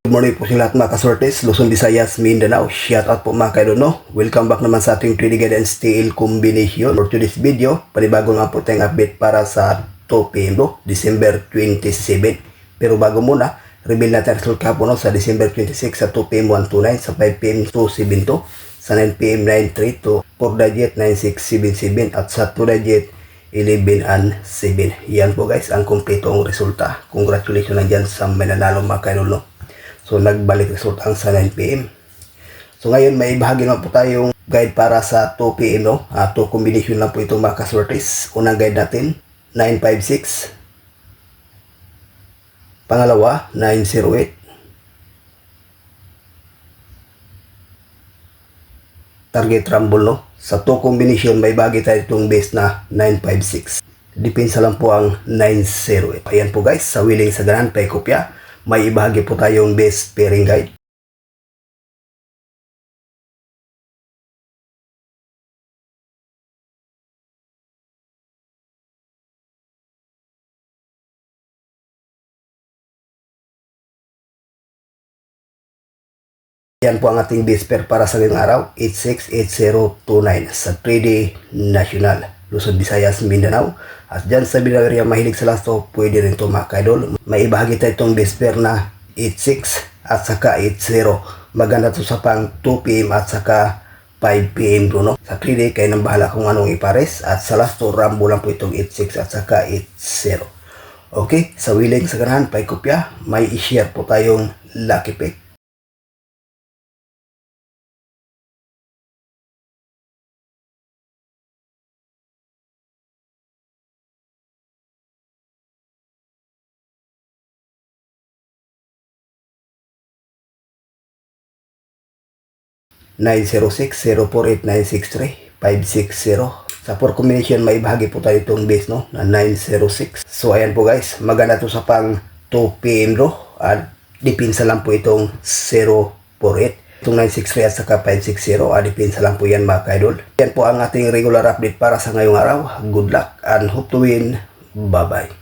Good morning po sa lahat mga kasortes, Luzon, Visayas, Mindanao. Shout out po mga kaidol, no? Welcome back naman sa ating trading guide and steel combination. For today's video, panibago nga po tayong update para sa 2 PM, no? December 27. Pero bago muna, reveal natin result kahapon, no? Sa December 26 sa 2 PM 129, sa 5 PM 272, sa 9 PM 932, 4 digit 9677, at sa 2 digit 11 and 7. Yan po guys, ang kumpletong resulta. Congratulations na dyan sa mananalo mga kaidol, no? So, nagbalik result ang sa 9 PM. So, ngayon, may bahagi naman po tayong guide para sa 2 PM, no? 2 combination lang po itong mga kasortes. Unang guide natin, 956. Pangalawa, 908. Target rumble, no? Sa 2 combination, may bahagi tayo itong base na 956. Depensa lang po ang 908. Ayan po guys, sa willing sa ganan, paikopya. May ibahagi po tayong best pairing guide. Yan po ang ating best pair para sa ngayong araw, 868029 sa 3D National, Luzon, Visayas, Mindanao. At dyan sa Bilang area mahilig sa lasto, pwede rin ito mga kaidol. May ibahagi tayo itong best pair na 86 at saka 80. Maganda ito sa pang 2 PM at saka 5 PM bro, no? Sa 3D, kayo nang bahala kung anong ipares. At sa lasto, rambo lang po itong 86 at saka 80. Okay, sa willing sa ganahan, paikopya, may i-share po tayong lucky pick. Nine 906-048-963-560. Sa 4 combination, may bahagi po tayo itong base, no? Na 906. So, ayan po guys. Maganda to sa pang 2 PM, bro. At dipinsa lang po itong 048. Itong 963 at saka 560. Dipinsa lang po yan mga kaidol. Yan po ang ating regular update para sa ngayong araw. Good luck and hope to win. Bye-bye.